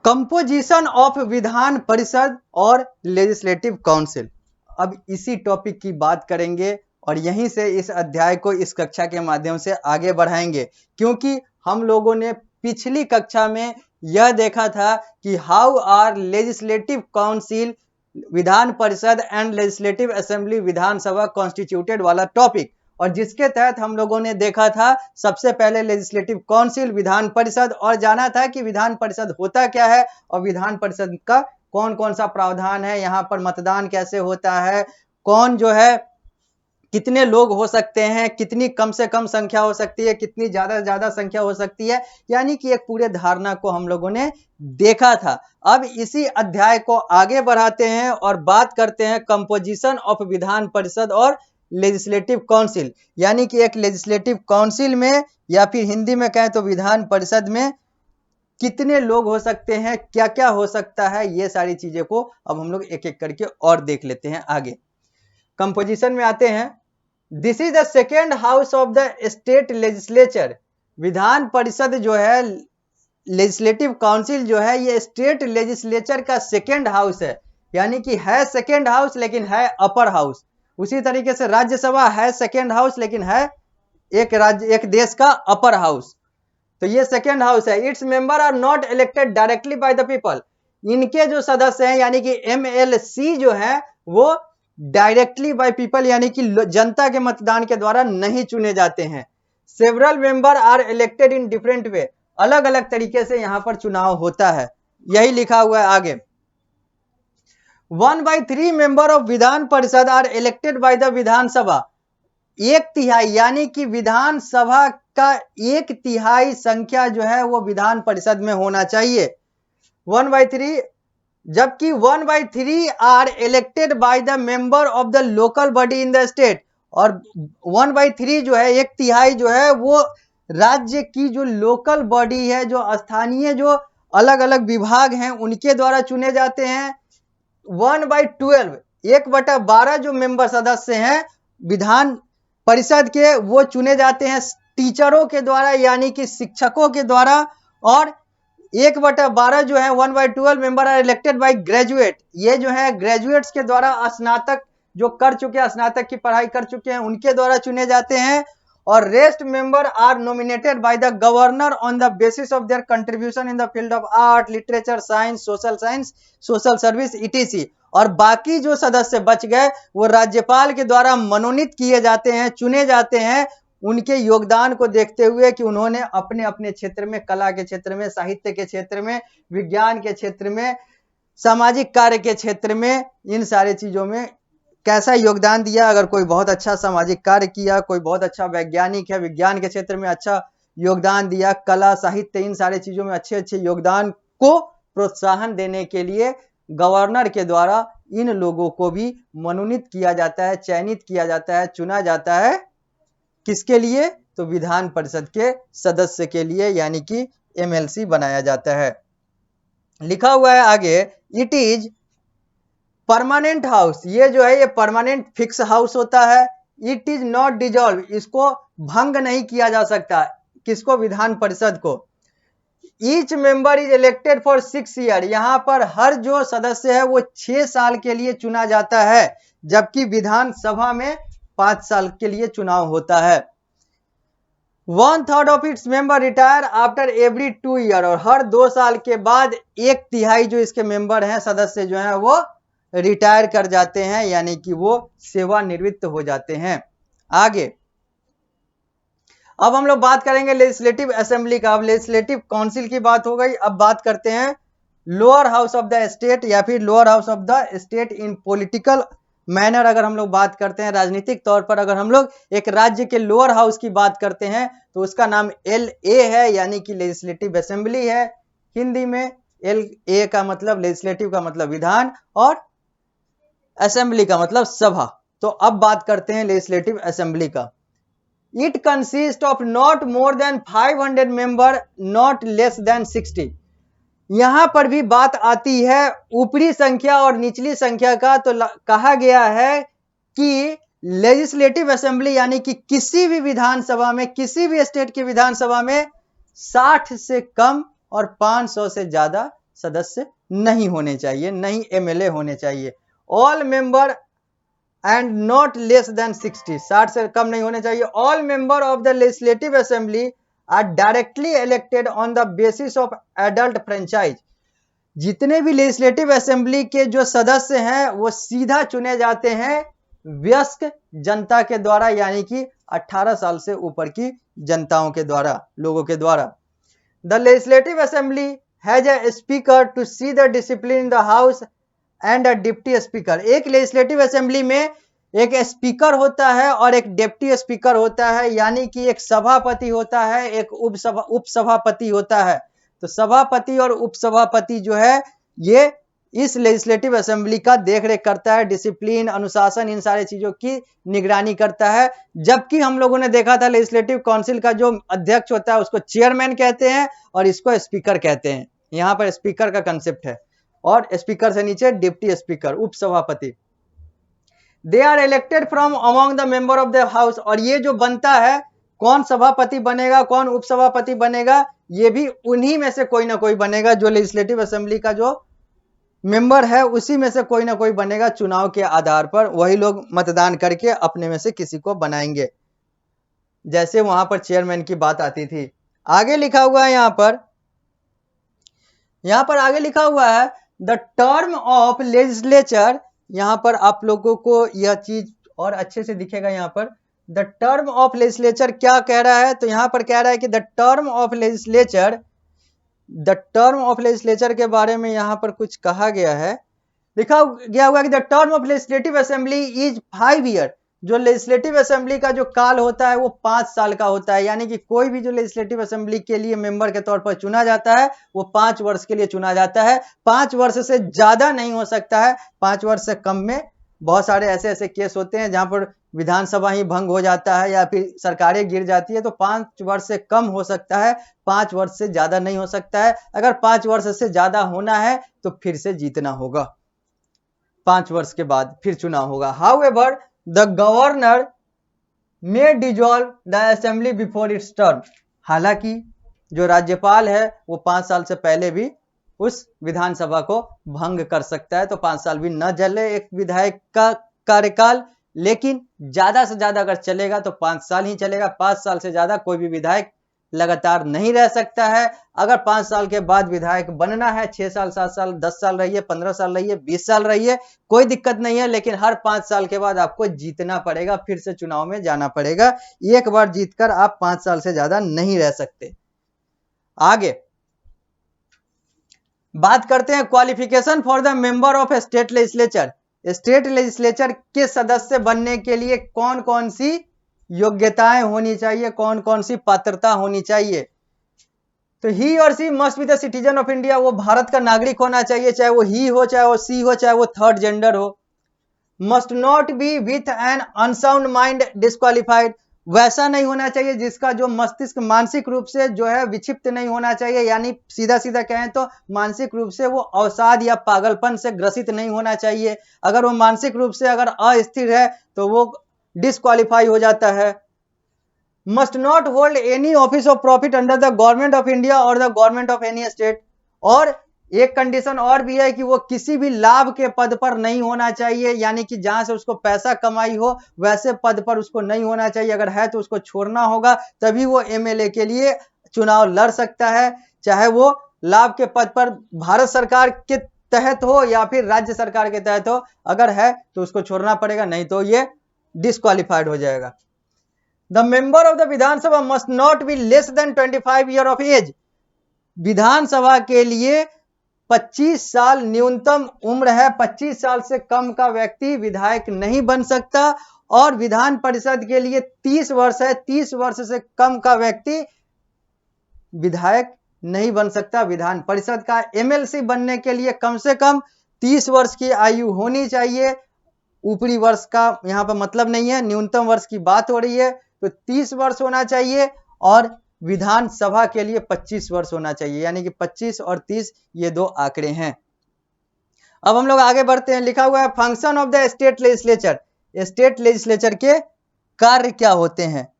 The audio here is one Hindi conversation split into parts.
कंपोजिशन ऑफ विधान परिषद और लेजिस्लेटिव काउंसिल। अब इसी टॉपिक की बात करेंगे और यहीं से इस अध्याय को इस कक्षा के माध्यम से आगे बढ़ाएंगे, क्योंकि हम लोगों ने पिछली कक्षा में यह देखा था कि how are legislative council, Vidhan Parishad and legislative assembly, Vidhan Sabha constituted वाला टॉपिक, और जिसके तहत हम लोगों ने देखा था सबसे पहले लेजिस्लेटिव काउंसिल, विधान परिषद, और जाना था कि विधान परिषद होता क्या है और विधान परिषद का कौन कौन सा प्रावधान है, यहाँ पर मतदान कैसे होता है, कौन जो है कितने लोग हो सकते हैं, कितनी कम से कम संख्या हो सकती है, कितनी ज्यादा से ज्यादा संख्या हो सकती है, यानी कि एक पूरे धारणा को हम लोगों ने देखा था। अब इसी अध्याय को आगे बढ़ाते हैं और बात करते हैं कंपोजिशन ऑफ विधान परिषद और लेजिस्लेटिव काउंसिल, यानी कि एक लेजिस्लेटिव काउंसिल में या फिर हिंदी में कहें तो विधान परिषद में कितने लोग हो सकते हैं, क्या क्या हो सकता है, ये सारी चीजें को अब हम लोग एक एक करके और देख लेते हैं। आगे कंपोजिशन में आते हैं। This is the second house of the state legislature. Vidhan Parishad जो है, लेजिस्लेटिव काउंसिल जो है, ये स्टेट लेजिस्लेचर का सेकेंड हाउस है, यानी कि है सेकेंड हाउस लेकिन है अपर हाउस। उसी तरीके से राज्यसभा है सेकेंड हाउस लेकिन है एक देश का अपर हाउस। तो ये सेकेंड हाउस है। Its member are not elected directly by the people. इनके जो सदस्य हैं यानी कि MLC जो है वो डायरेक्टली बाय पीपल यानी कि जनता के मतदान के द्वारा नहीं चुने जाते हैं। Several member are elected in different way. अलग अलग तरीके से यहां पर चुनाव होता है, यही लिखा हुआ है आगे। 1/3 member of Vidhan Parishad are elected by the विधानसभा। 1/3 यानी कि विधानसभा का 1/3 संख्या जो है वो विधान परिषद में होना चाहिए। 1/3, जबकि 1/3 are elected by the member of the local body in the state. और 1/3 जो है, 1/3 जो है वो राज्य की जो लोकल बॉडी है, जो स्थानीय जो अलग अलग विभाग हैं उनके द्वारा चुने जाते हैं। 1/12, 1/12 जो मेंबर सदस्य हैं विधान परिषद के वो चुने जाते हैं टीचरों के द्वारा यानी कि शिक्षकों के द्वारा। और 1/12 जो है 1/12 member are elected by graduate. ये जो है ग्रेजुएट्स के द्वारा, स्नातक जो कर चुके हैं, स्नातक की पढ़ाई कर चुके हैं उनके द्वारा चुने जाते हैं। और rest member are nominated by the governor on the basis of their contribution in the field of art, literature, science, social service etc। और बाकी जो सदस्य बच गए वो राज्यपाल के द्वारा मनोनीत किए जाते हैं, चुने जाते हैं उनके योगदान को देखते हुए कि उन्होंने अपने अपने क्षेत्र में, कला के क्षेत्र में, साहित्य के क्षेत्र में, विज्ञान के क्षेत्र में, सामाजिक कार्य के क्षेत्र में, इन सारे चीजों में कैसा योगदान दिया। अगर कोई बहुत अच्छा सामाजिक कार्य किया, कोई बहुत अच्छा वैज्ञानिक है, विज्ञान के क्षेत्र में अच्छा योगदान दिया, कला, साहित्य, इन सारे चीजों में अच्छे अच्छे योगदान को प्रोत्साहन देने के लिए गवर्नर के द्वारा इन लोगों को भी मनोनीत किया जाता है, चयनित किया जाता है, चुना जाता है। किसके लिए? तो विधान परिषद के सदस्य के लिए, यानी कि MLC बनाया जाता है। लिखा हुआ है आगे, इट इज परमानेंट हाउस। ये जो है ये परमानेंट फिक्स हाउस होता है। इट इज नॉट डिजॉल्व, इसको भंग नहीं किया जा सकता। किसको? विधान परिषद को। Each member is elected for 6 year. यहाँ पर हर जो सदस्य है वो 6 साल के लिए चुना जाता है, जबकि विधानसभा में 5 साल के लिए चुनाव होता है। 1/3 of its member retire after every 2 year. और हर 2 साल के बाद 1/3 जो इसके मेंबर हैं, सदस्य जो हैं वो रिटायर कर जाते हैं, यानी कि वो सेवानिवृत्त हो जाते हैं। आगे अब हम लोग बात करेंगे लेजिस्लेटिव असेंबली का। अब लेजिस्लेटिव काउंसिल की बात हो गई, अब बात करते हैं lower house of the state या फिर lower house of the state in political manner. अगर हम लोग बात करते हैं राजनीतिक तौर पर, अगर हम लोग एक राज्य के लोअर हाउस की बात करते हैं तो उसका नाम LA है, यानी कि लेजिस्लेटिव असेंबली है। हिंदी में LA का मतलब, लेजिस्लेटिव का मतलब विधान और असेंबली का मतलब सभा। तो अब बात करते हैं लेजिस्लेटिव असेंबली का। It consist of not more than 500 member, not less than 60। यहां पर भी बात आती है ऊपरी संख्या और निचली संख्या का। तो कहा गया है कि लेजिस्लेटिव असेंबली यानी कि किसी भी विधानसभा में, किसी भी स्टेट की विधानसभा में 60 से कम और 500 से ज्यादा सदस्य नहीं होने चाहिए, नहीं एमएलए होने चाहिए। All member and not less than 60 से कम नहीं होने चाहिए। All member of the legislative assembly are directly elected on the basis of adult franchise. जितने भी लेजिस्लेटिव असेंबली के जो सदस्य हैं वो सीधा चुने जाते हैं वयस्क जनता के द्वारा, यानी कि 18 साल से ऊपर की जनताओं के द्वारा, लोगों के द्वारा। The legislative assembly has a speaker to see the discipline in the house and a deputy speaker. एक लेजिस्लेटिव असेंबली में एक स्पीकर होता है और एक डिप्टी स्पीकर होता है, यानी कि एक सभापति होता है, एक उपसभापति होता है। तो सभापति और उपसभापति जो है ये इस लेजिस्लेटिव असेंबली का देखरेख करता है, डिसिप्लिन, अनुशासन, इन सारी चीजों की निगरानी करता है। जबकि हम लोगों ने देखा था लेजिस्लेटिव काउंसिल का जो अध्यक्ष होता है उसको चेयरमैन कहते हैं और इसको स्पीकर कहते हैं। यहाँ पर स्पीकर का कंसेप्ट है और स्पीकर से नीचे डिप्टी स्पीकर, उपसभापति। They are elected from among the member of the house. और ये जो बनता है, कौन सभापति बनेगा, कौन उपसभापति बनेगा, ये भी उन्हीं में से कोई ना कोई बनेगा। जो लेजिस्लेटिव असेंबली का जो मेंबर है उसी में से कोई ना कोई बनेगा। चुनाव के आधार पर वही लोग मतदान करके अपने में से किसी को बनाएंगे, जैसे वहां पर चेयरमैन की बात आती थी। आगे लिखा हुआ है यहाँ पर आगे लिखा हुआ है द टर्म ऑफ लेजिस्लेचर। यहाँ पर आप लोगों को यह चीज और अच्छे से दिखेगा। यहाँ पर द टर्म ऑफ लेजिस्लेचर क्या कह रहा है, तो यहाँ पर कह रहा है कि द टर्म ऑफ लेजिस्लेचर के बारे में यहाँ पर कुछ कहा गया है, लिखा गया हुआ है कि the term of legislative assembly is 5 year. जो लेजिस्लेटिव असेंबली का जो काल होता है वो 5 साल का होता है, यानी कि कोई भी जो लेजिस्लेटिव असेंबली के लिए मेंबर के तौर पर चुना जाता है वो 5 वर्ष के लिए चुना जाता है। 5 वर्ष से ज्यादा नहीं हो सकता है। 5 वर्ष से कम में बहुत सारे ऐसे केस होते हैं जहां पर विधानसभा ही भंग हो जाता है या फिर सरकारें गिर जाती है, तो 5 वर्ष से कम हो सकता है, 5 वर्ष से ज्यादा नहीं हो सकता है। अगर 5 वर्ष से ज्यादा होना है तो फिर से जीतना होगा, 5 वर्ष के बाद फिर चुनाव होगा। However the governor may dissolve the assembly before it's term. हालांकि जो राज्यपाल है वो 5 साल से पहले भी उस विधानसभा को भंग कर सकता है। तो 5 साल भी न चले एक विधायक का कार्यकाल, लेकिन ज्यादा से ज्यादा अगर चलेगा तो 5 साल ही चलेगा। 5 साल से ज्यादा कोई भी विधायक लगातार नहीं रह सकता है। अगर 5 साल के बाद विधायक बनना है, 6 साल, 7 साल, 10 साल रहिए, 15 साल रहिए, 20 साल रहिए, कोई दिक्कत नहीं है, लेकिन हर 5 साल के बाद आपको जीतना पड़ेगा, फिर से चुनाव में जाना पड़ेगा। एक बार जीतकर आप 5 साल से ज्यादा नहीं रह सकते। आगे बात करते हैं qualification for the member of state legislature. State legislature के सदस्य बनने के लिए कौन कौन सी योग्यताएं होनी चाहिए, कौन कौन सी पात्रता होनी चाहिए। तो he or she must be the citizen of India. वो भारत का नागरिक होना चाहिए, चाहे वो ही हो, चाहे वो सी हो, चाहे वो थर्ड जेंडर हो। Must not B with an unsound mind disqualified. वैसा नहीं होना चाहिए जिसका जो मस्तिष्क मानसिक रूप से जो है विक्षिप्त नहीं होना चाहिए, यानी सीधा सीधा कहें तो मानसिक रूप से वो अवसाद या पागलपन से ग्रसित नहीं होना चाहिए। अगर वो मानसिक रूप से अगर अस्थिर है तो वो डिस्क्वालीफाई हो जाता है। Must not hold any office of profit under the government of India और the government of any state. और एक कंडीशन और भी है कि वो किसी भी लाभ के पद पर नहीं होना चाहिए, यानी कि जहां से उसको पैसा कमाई हो वैसे पद पर उसको नहीं होना चाहिए। अगर है तो उसको छोड़ना होगा, तभी वो एमएलए के लिए चुनाव लड़ सकता है, चाहे वो लाभ के पद पर भारत सरकार के तहत हो या फिर राज्य सरकार के तहत हो। अगर है तो उसको छोड़ना पड़ेगा, नहीं तो ये डिस्क्वालिफाइड हो जाएगा। The member of the Vidhan Sabha must not be less than 25 year of age. Vidhan Sabha के लिए 25 साल न्यूनतम उम्र है। 25 साल से कम का व्यक्ति विधायक नहीं बन सकता। और विधान परिषद के लिए 30 वर्ष है। 30 वर्ष से कम का व्यक्ति विधायक नहीं बन सकता। विधान परिषद का एमएलसी बनने के लिए कम से कम 30 वर्ष की आयु होनी चाहिए। ऊपरी वर्ष का यहाँ पर मतलब नहीं है, न्यूनतम वर्ष की बात हो रही है, तो 30 वर्ष होना चाहिए। और विधानसभा के लिए 25 वर्ष होना चाहिए, यानी कि 25 और 30 ये 2 आंकड़े हैं। अब हम लोग आगे बढ़ते हैं। लिखा हुआ है function of the state legislature. State legislature के कार्य क्या होते हैं।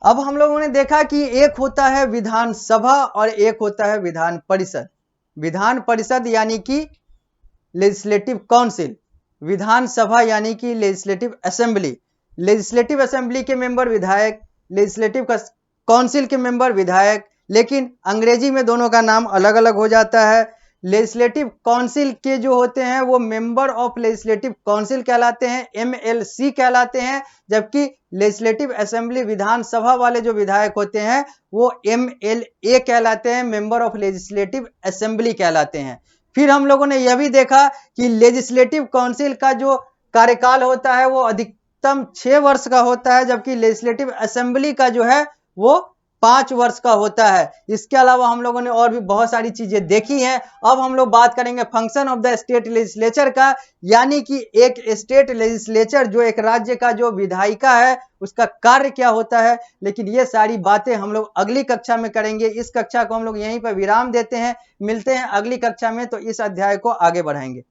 अब हम लोगों ने देखा कि एक होता है विधानसभा और एक होता है विधान परिषद। विधान परिषद यानी कि लेजिस्लेटिव काउंसिल, विधानसभा यानी कि लेजिस्लेटिव असेंबली। लेजिस्लेटिव असेंबली के मेंबर विधायक, लेजिस्लेटिव काउंसिल के मेंबर विधायक, लेकिन अंग्रेजी में दोनों का नाम अलग अलग हो जाता है। लेजिस्लेटिव काउंसिल के जो होते हैं वो मेंबर ऑफ लेजिस्लेटिव काउंसिल कहलाते हैं, MLC कहलाते हैं, जबकि लेजिस्लेटिव असेंबली विधानसभा वाले जो विधायक होते हैं वो MLA कहलाते हैं, मेंबर ऑफ लेजिस्लेटिव असेंबली कहलाते हैं। फिर हम लोगों ने यह भी देखा कि लेजिस्लेटिव काउंसिल का जो कार्यकाल होता है वो अधिकतम 6 वर्ष का होता है, जबकि लेजिस्लेटिव असेंबली का जो है वो 5 वर्ष का होता है। इसके अलावा हम लोगों ने और भी बहुत सारी चीजें देखी हैं। अब हम लोग बात करेंगे function of the state legislature का, यानी कि एक स्टेट लेजिस्लेचर जो एक राज्य का जो विधायिका है उसका कार्य क्या होता है। लेकिन ये सारी बातें हम लोग अगली कक्षा में करेंगे। इस कक्षा को हम लोग यहीं पर विराम देते हैं, मिलते हैं अगली कक्षा में, तो इस अध्याय को आगे बढ़ाएंगे।